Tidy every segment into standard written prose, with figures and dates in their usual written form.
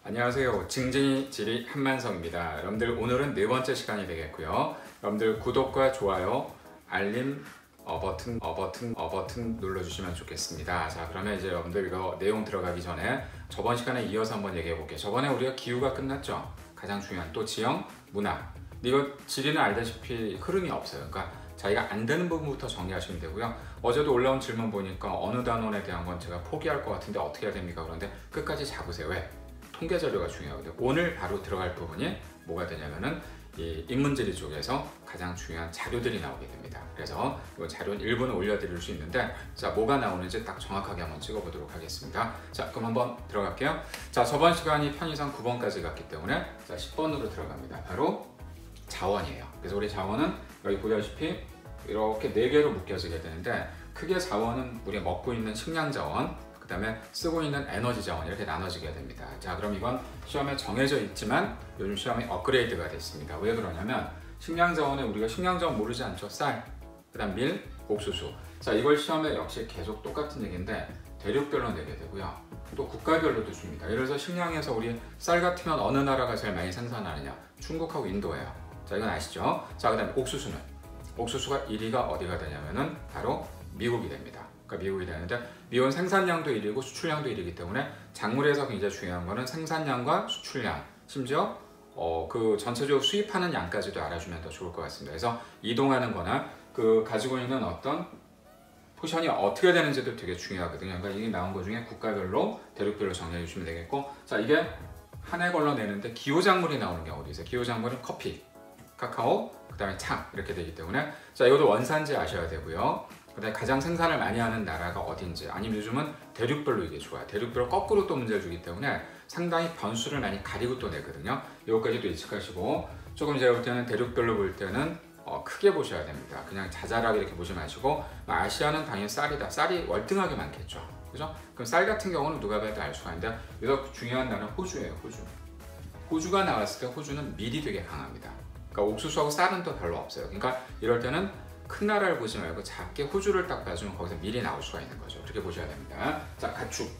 안녕하세요. 징징이 지리 한만성입니다. 여러분들 오늘은 네 번째 시간이 되겠고요. 여러분들 구독과 좋아요, 알림 버튼 눌러주시면 좋겠습니다. 자, 그러면 이제 여러분들 이거 내용 들어가기 전에 저번 시간에 이어서 한번 얘기해 볼게요. 저번에 우리가 기후가 끝났죠? 가장 중요한 또 지형, 문화. 이거 지리는 알다시피 흐름이 없어요. 그러니까 자기가 안 되는 부분부터 정리하시면 되고요. 어제도 올라온 질문 보니까 어느 단원에 대한 건 제가 포기할 것 같은데 어떻게 해야 됩니까? 그런데 끝까지 잡으세요. 왜? 통계 자료가 중요하거든요. 오늘 바로 들어갈 부분이 뭐가 되냐면은 이 인문지리 쪽에서 가장 중요한 자료들이 나오게 됩니다. 그래서 이 자료는 일부는 올려드릴 수 있는데, 자, 뭐가 나오는지 딱 정확하게 한번 찍어보도록 하겠습니다. 자, 그럼 한번 들어갈게요. 자, 저번 시간이 편의상 9번까지 갔기 때문에 자, 10번으로 들어갑니다. 바로 자원이에요. 그래서 우리 자원은 여기 보다시피 이렇게 4개로 묶여지게 되는데, 크게 자원은 우리가 먹고 있는 식량 자원, 그 다음에 쓰고 있는 에너지 자원, 이렇게 나눠지게 됩니다. 자, 그럼 이건 시험에 정해져 있지만 요즘 시험에 업그레이드가 됐습니다. 왜 그러냐면 식량 자원에 우리가 식량 자원 모르지 않죠? 쌀, 그 다음 밀, 옥수수. 자, 이걸 시험에 역시 계속 똑같은 얘기인데 대륙별로 내게 되고요. 또 국가별로도 줍니다. 예를 들어서 식량에서 우리 쌀 같으면 어느 나라가 제일 많이 생산하느냐? 중국하고 인도예요. 자, 이건 아시죠? 자, 그 다음에 옥수수는? 옥수수가 1위가 어디가 되냐면은 바로 미국이 됩니다. 그러니까 미국이 되는데, 미국은 생산량도 1위고 수출량도 1위이기 때문에 작물에서 굉장히 중요한 거는 생산량과 수출량, 심지어 그 전체적으로 수입하는 양까지도 알아주면 더 좋을 것 같습니다. 그래서 이동하는 거나 그 가지고 있는 어떤 포션이 어떻게 되는지도 되게 중요하거든요. 그러니까 이게 나온 것 중에 국가별로, 대륙별로 정리해 주시면 되겠고, 자, 이게 한 해 걸러 내는데 기호작물이 나오는 경우도 있어요. 기호작물은 커피, 카카오, 그 다음에 차, 이렇게 되기 때문에 자, 이것도 원산지 아셔야 되고요. 그다음에 가장 생산을 많이 하는 나라가 어딘지, 아니면 요즘은 대륙별로 이게 좋아요. 대륙별로 거꾸로 또 문제를 주기 때문에 상당히 변수를 많이 가리고 또 내거든요. 이것까지도 예측하시고, 조금 제가 볼 때는 대륙별로 볼 때는 크게 보셔야 됩니다. 그냥 자잘하게 이렇게 보지 마시고, 아시아는 당연히 쌀이다. 쌀이 월등하게 많겠죠. 그죠? 그럼 쌀 같은 경우는 누가 봐도 알 수가 있는데, 여기서 중요한 나라는 호주예요. 호주. 호주가 나왔을 때 호주는 밀이 되게 강합니다. 그러니까 옥수수하고 쌀은 또 별로 없어요. 그러니까 이럴 때는 큰 나라를 보지 말고 작게 호주를 딱 봐주면 거기서 밀이 나올 수가 있는 거죠. 그렇게 보셔야 됩니다. 자, 가축.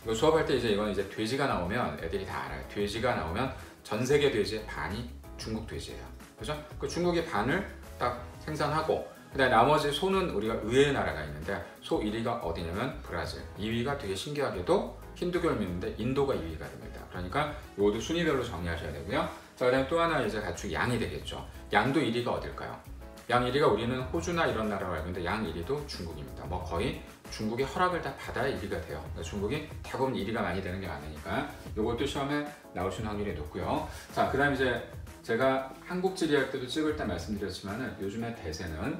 이거 수업할 때 이건 이제 돼지가 나오면 애들이 다 알아요. 돼지가 나오면 전 세계 돼지의 반이 중국 돼지예요. 그죠? 그 중국이 반을 딱 생산하고, 그다음에 나머지 소는 우리가 의외의 나라가 있는데, 소 1위가 어디냐면 브라질, 2위가 되게 신기하게도 힌두교를 믿는데 인도가 2위가 됩니다. 그러니까 이것도 순위별로 정리하셔야 되고요. 자, 그다음에 또 하나 이제 가축 양이 되겠죠. 양도 1위가 어딜까요? 양 1위가 우리는 호주나 이런 나라로 알고 있는데 양 1위도 중국입니다. 뭐 거의 중국의 허락을 다 받아야 1위가 돼요. 그러니까 중국이 대부분 1위가 많이 되는 게 많으니까 이것도 시험에 나올 수 있는 확률이 높고요. 자, 그 다음 이제 제가 한국지리 할 때도 찍을 때 말씀드렸지만은 요즘에 대세는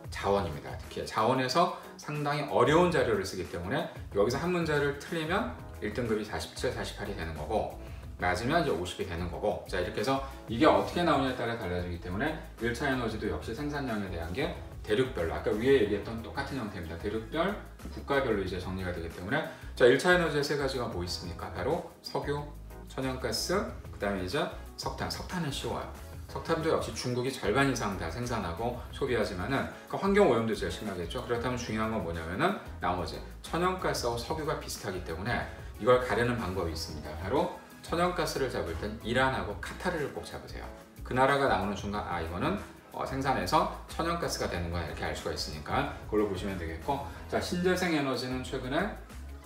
자원입니다. 특히 자원에서 상당히 어려운 자료를 쓰기 때문에 여기서 한 문제를 틀리면 1등급이 47, 48이 되는 거고, 맞으면 이제 50이 되는 거고, 자, 이렇게 해서 이게 어떻게 나오냐에 따라 달라지기 때문에 1차 에너지도 역시 생산량에 대한 게 대륙별로, 아까 위에 얘기했던 똑같은 형태입니다. 대륙별, 국가별로 이제 정리가 되기 때문에, 자, 1차 에너지의 세 가지가 뭐 있습니까? 바로 석유, 천연가스, 그 다음에 이제 석탄. 석탄은 쉬워요. 석탄도 역시 중국이 절반 이상 다 생산하고 소비하지만은 그러니까 환경 오염도 제일 심하겠죠. 그렇다면 중요한 건 뭐냐면은 나머지 천연가스하고 석유가 비슷하기 때문에 이걸 가르는 방법이 있습니다. 바로 천연가스를 잡을 땐 이란하고 카타르를 꼭 잡으세요. 그 나라가 나오는 순간 이거는 생산해서 천연가스가 되는 거야, 이렇게 알 수가 있으니까 그걸로 보시면 되겠고, 자, 신재생 에너지는 최근에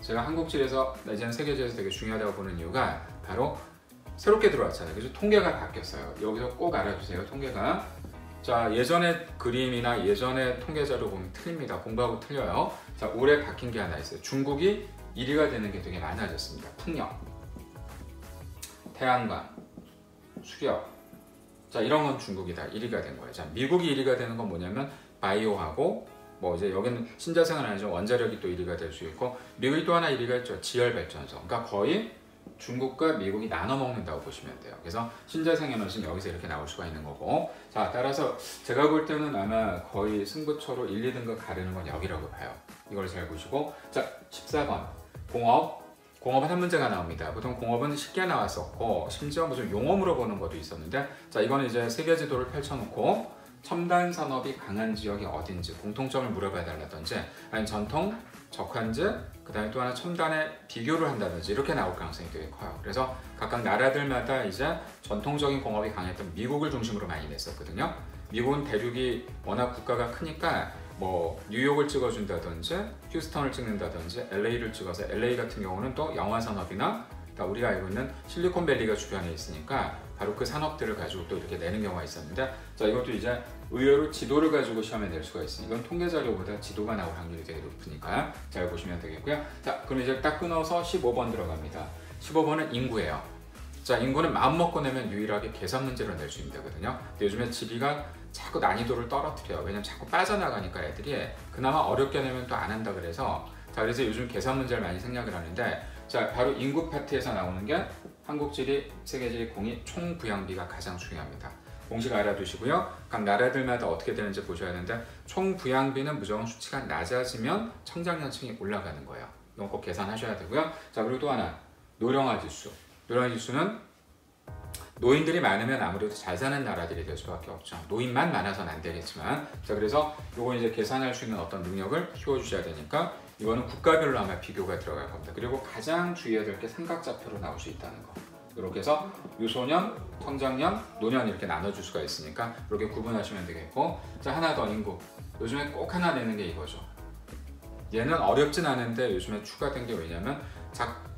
제가 한국지리에서 내지는 세계지에서 되게 중요하다고 보는 이유가 바로 새롭게 들어왔잖아요. 그래서 통계가 바뀌었어요. 여기서 꼭 알아주세요. 통계가. 자, 예전의 그림이나 예전의 통계 자료 보면 틀립니다. 공부하고 틀려요. 자, 올해 바뀐 게 하나 있어요. 중국이 1위가 되는 게 되게 많아졌습니다. 풍력, 태양광, 수력. 자, 이런 건 중국이 다 1위가 된 거예요. 자, 미국이 1위가 되는 건 뭐냐면 바이오하고, 뭐 이제 여기는 신재생은 아니죠. 원자력이 또 1위가 될 수 있고, 미국이 또 하나 1위가 있죠. 지열발전소. 그러니까 거의 중국과 미국이 나눠 먹는다고 보시면 돼요. 그래서 신재생 에너지는 여기서 이렇게 나올 수가 있는 거고, 자, 따라서 제가 볼 때는 아마 거의 승부처로 1, 2등급 가르는 건 여기라고 봐요. 이걸 잘 보시고, 자, 14번 공업. 공업은 한 문제가 나옵니다. 보통 공업은 쉽게 나왔었고, 심지어 무슨 용어 물어보는 것도 있었는데, 자, 이거는 이제 세계 지도를 펼쳐놓고, 첨단 산업이 강한 지역이 어딘지 공통점을 물어봐 달라든지, 아니면 전통, 적환제, 그 다음에 또 하나 첨단의 비교를 한다든지 이렇게 나올 가능성이 되게 커요. 그래서 각각 나라들마다 이제 전통적인 공업이 강했던 미국을 중심으로 많이 냈었거든요. 미국은 대륙이 워낙 국가가 크니까 뭐 뉴욕을 찍어준다든지 휴스턴을 찍는다든지 LA를 찍어서 LA 같은 경우는 또 영화 산업이나 우리가 알고 있는 실리콘밸리가 주변에 있으니까 바로 그 산업들을 가지고 또 이렇게 내는 경우가 있었는데, 자 이것도 이제 의외로 지도를 가지고 시험에 낼 수가 있으니 이건 통계 자료보다 지도가 나올 확률이 되게 높으니까 잘 보시면 되겠고요. 자 그럼 이제 딱 끊어서 15번 들어갑니다. 15번은 인구예요. 자 인구는 마음 먹고 내면 유일하게 계산 문제로 낼 수 있는 거거든요. 근데 요즘에 지리가 자꾸 난이도를 떨어뜨려요. 왜냐면 자꾸 빠져나가니까 애들이 그나마 어렵게 내면 또 안 한다 그래서, 자 그래서 요즘 계산 문제를 많이 생략을 하는데, 자 바로 인구 파트에서 나오는 게 한국지리, 세계지리 공이 총부양비가 가장 중요합니다. 공식 알아두시고요. 각 나라들마다 어떻게 되는지 보셔야 하는데, 총부양비는 무조건 수치가 낮아지면 청장년층이 올라가는 거예요. 이건 꼭 계산하셔야 되고요. 자 그리고 또 하나, 노령화 지수. 노령화 지수는 노인들이 많으면 아무래도 잘 사는 나라들이 될 수밖에 없죠. 노인만 많아서는 안 되겠지만, 자 그래서 요거 이제 계산할 수 있는 어떤 능력을 키워주셔야 되니까 이거는 국가별로 아마 비교가 들어갈 겁니다. 그리고 가장 주의해야 될 게 삼각좌표로 나올 수 있다는 거. 이렇게 해서 유소년, 청장년, 노년 이렇게 나눠줄 수가 있으니까 이렇게 구분하시면 되겠고, 자 하나 더 인구. 요즘에 꼭 하나 내는 게 이거죠. 얘는 어렵진 않은데 요즘에 추가된 게 왜냐면 각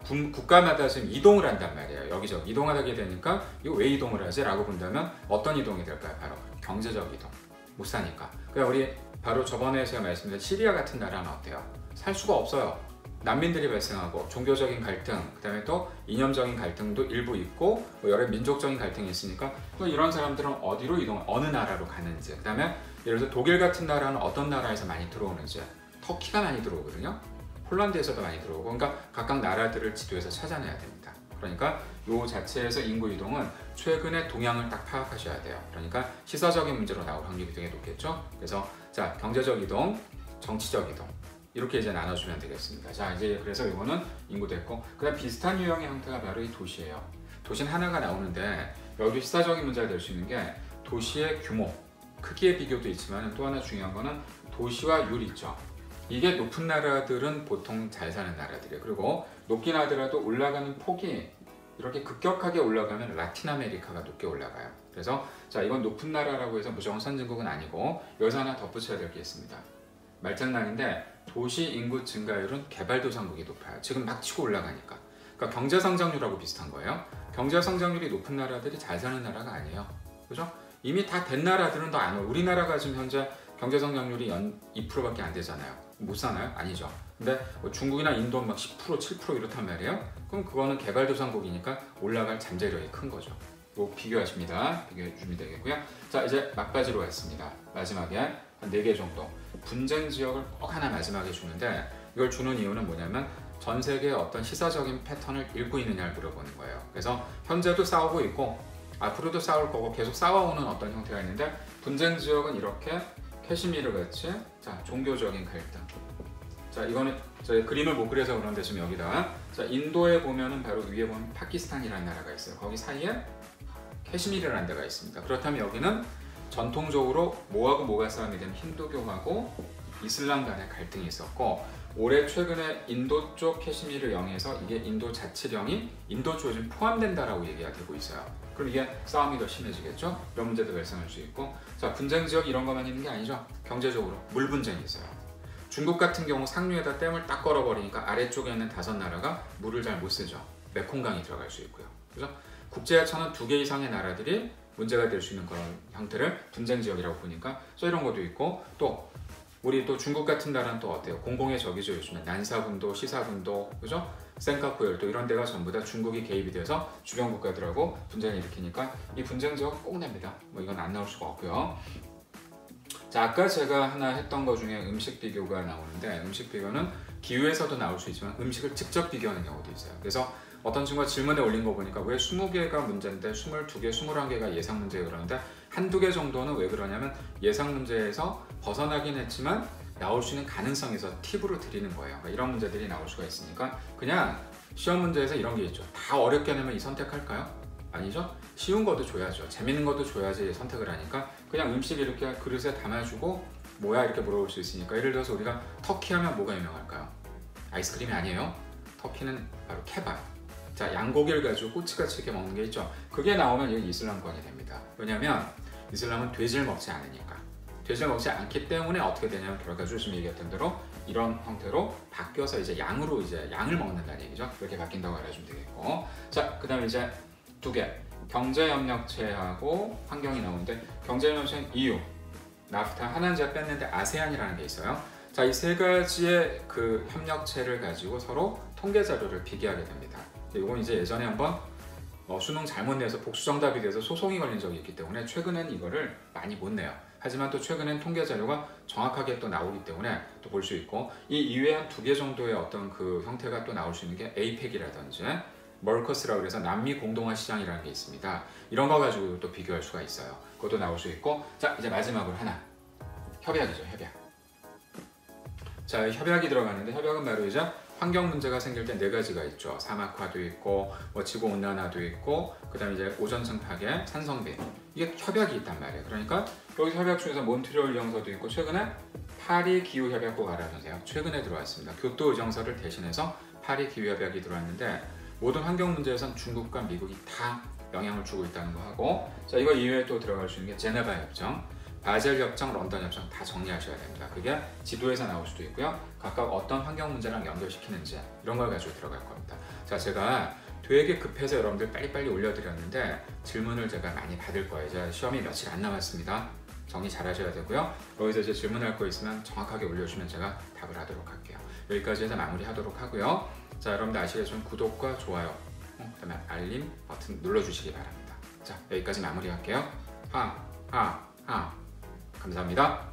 국가마다 지금 이동을 한단 말이에요. 여기저기 이동하게 되니까 이거 왜 이동을 하지? 라고 본다면 어떤 이동이 될까요? 바로 경제적 이동. 못 사니까. 그러니까 우리 바로 저번에 제가 말씀드린 시리아 같은 나라는 어때요? 살 수가 없어요. 난민들이 발생하고 종교적인 갈등, 그 다음에 또 이념적인 갈등도 일부 있고 뭐 여러 민족적인 갈등이 있으니까 또 이런 사람들은 어디로 이동을, 어느 나라로 가는지, 그 다음에 예를 들어 독일 같은 나라는 어떤 나라에서 많이 들어오는지, 터키가 많이 들어오거든요. 폴란드에서도 많이 들어오고, 그러니까 각각 나라들을 지도에서 찾아내야 됩니다. 그러니까 이 자체에서 인구 이동은 최근의 동향을 딱 파악하셔야 돼요. 그러니까 시사적인 문제로 나올 확률이 되게 높겠죠. 그래서 자 경제적 이동, 정치적 이동 이렇게 이제 나눠주면 되겠습니다. 자 이제 그래서 이거는 인구 됐고, 그다음 비슷한 유형의 형태가 바로 이 도시예요. 도시는 하나가 나오는데 여기 시사적인 문제가 될 수 있는 게 도시의 규모, 크기의 비교도 있지만 또 하나 중요한 거는 도시와 율 있죠. 이게 높은 나라들은 보통 잘 사는 나라들이에요. 그리고 높긴 하더라도 올라가는 폭이 이렇게 급격하게 올라가면 라틴 아메리카가 높게 올라가요. 그래서 자 이건 높은 나라라고 해서 무조건 선진국은 아니고 여기서 하나 덧붙여야 될 게 있습니다. 말장난인데 도시 인구 증가율은 개발도상국이 높아요. 지금 막 치고 올라가니까. 그러니까 경제 성장률하고 비슷한 거예요. 경제 성장률이 높은 나라들이 잘 사는 나라가 아니에요. 그죠? 이미 다 된 나라들은 더 안 와요. 우리나라가 지금 현재 경제 성장률이 연 2%밖에 안 되잖아요. 못 사나요? 아니죠. 근데 뭐 중국이나 인도는 막 10%, 7% 이렇단 말이에요. 그럼 그거는 개발도상국이니까 올라갈 잠재력이 큰 거죠. 뭐 비교하십니다. 비교해 주면 되겠고요. 자 이제 막바지로 왔습니다. 마지막에 한 4개 정도 분쟁 지역을 꼭 하나 마지막에 주는데, 이걸 주는 이유는 뭐냐면 전 세계의 어떤 시사적인 패턴을 읽고 있느냐를 물어보는 거예요. 그래서 현재도 싸우고 있고 앞으로도 싸울 거고 계속 싸워오는 어떤 형태가 있는데, 분쟁 지역은 이렇게 캐시미르 같이 자 종교적인 갈등. 자 이거는 저희 그림을 못 그려서 그런데 지금 여기다 자 인도에 보면은 바로 위에 보면 파키스탄이라는 나라가 있어요. 거기 사이에 캐시미르라는 데가 있습니다. 그렇다면 여기는 전통적으로 뭐하고 뭐가 싸움이 되면 힌두교하고 이슬람 간의 갈등이 있었고, 올해 최근에 인도 쪽 캐시미르 영에서 이게 인도 자치령이 인도 쪽에 좀 포함된다라고 얘기가 되고 있어요. 그럼 이게 싸움이 더 심해지겠죠? 이런 문제도 발생할 수 있고, 자 분쟁 지역 이런 것만 있는 게 아니죠. 경제적으로 물 분쟁이 있어요. 중국 같은 경우 상류에다 댐을 딱 걸어버리니까 아래쪽에 있는 5나라가 물을 잘 못 쓰죠. 메콩강이 들어갈 수 있고요. 그래서 국제하천은 2개 이상의 나라들이 문제가 될 수 있는 그런 형태를 분쟁 지역이라고 보니까 이런 것도 있고, 또 우리 또 중국 같은 나라는 또 어때요? 공공의 적이죠. 요즘에 난사군도, 시사군도, 그죠? 센카쿠 또 이런 데가 전부 다 중국이 개입이 돼서 주변 국가들하고 분쟁을 일으키니까 이 분쟁 지역 꼭 냅니다. 뭐 이건 안 나올 수가 없고요. 자 아까 제가 하나 했던 것 중에 음식 비교가 나오는데, 음식 비교는 기후에서도 나올 수 있지만 음식을 직접 비교하는 경우도 있어요. 그래서 어떤 친구가 질문에 올린 거 보니까 왜 20개가 문제인데 22개, 21개가 예상 문제예요 그러는데, 한두 개 정도는 왜 그러냐면 예상 문제에서 벗어나긴 했지만 나올 수 있는 가능성이 있어서 팁으로 드리는 거예요. 그러니까 이런 문제들이 나올 수가 있으니까 그냥 시험 문제에서 이런 게 있죠. 다 어렵게 내면 이 선택할까요? 아니죠? 쉬운 것도 줘야죠. 재밌는 것도 줘야지 선택을 하니까 그냥 음식 이렇게 그릇에 담아주고 뭐야 이렇게 물어볼 수 있으니까 예를 들어서 우리가 터키 하면 뭐가 유명할까요? 아이스크림이 아니에요. 터키는 바로 케밥. 자, 양고기를 가지고 꼬치같이 이렇게 먹는 게 있죠. 그게 나오면 이건 이슬람권이 됩니다. 왜냐면 이슬람은 돼지를 먹지 않으니까. 돼지를 먹지 않기 때문에 어떻게 되냐면 아까 조심 얘기했던 대로 이런 형태로 바뀌어서 이제 양으로 이제 양을 먹는다는 얘기죠. 그렇게 바뀐다고 알아주면 되겠고. 자, 그다음에 이제 두 개. 경제협력체하고 환경이 나오는데 경제협력체는 EU, 나프타 하나는 제가 뺐는데 아세안이라는 게 있어요. 자, 이 세 가지의 그 협력체를 가지고 서로 통계 자료를 비교하게 됩니다. 이건 이제 예전에 한번 수능 잘못 내서 복수 정답이 돼서 소송이 걸린 적이 있기 때문에 최근엔 이거를 많이 못 내요. 하지만 또 최근엔 통계 자료가 정확하게 또 나오기 때문에 또 볼 수 있고 이 이외에 한 2개 정도의 어떤 그 형태가 또 나올 수 있는 게 에이펙이라든지 멀커스라고 해서 남미 공동화 시장이라는 게 있습니다. 이런 거 가지고 또 비교할 수가 있어요. 그것도 나올 수 있고. 자, 이제 마지막으로 하나. 협약이죠, 협약. 자, 협약이 들어가는데 협약은 바로 이제 환경 문제가 생길 때 4가지가 있죠. 사막화도 있고 뭐 지구 온난화도 있고 그다음에 이제 오존층 파괴, 산성비. 이게 협약이 있단 말이에요. 그러니까 여기 협약 중에서 몬트리올 의정서도 있고 최근에 파리 기후 협약 꼭 알아두세요. 최근에 들어왔습니다. 교토 의정서를 대신해서 파리 기후 협약이 들어왔는데 모든 환경 문제에선 중국과 미국이 다 영향을 주고 있다는 거 하고. 자, 이거 이외에 또 들어갈 수 있는 게 제네바 협정, 바젤 협정, 런던 협정 다 정리하셔야 됩니다. 그게 지도에서 나올 수도 있고요. 각각 어떤 환경 문제랑 연결시키는지 이런 걸 가지고 들어갈 겁니다. 자, 제가 되게 급해서 여러분들 빨리빨리 올려드렸는데 질문을 제가 많이 받을 거예요. 이제 시험이 며칠 안 남았습니다. 정리 잘 하셔야 되고요. 여기서 이제 질문할 거 있으면 정확하게 올려주면 제가 답을 하도록 할게요. 여기까지 해서 마무리하도록 하고요. 자, 여러분들 아시겠지만 구독과 좋아요, 그다음에 알림 버튼 눌러주시기 바랍니다. 자, 여기까지 마무리할게요. 감사합니다.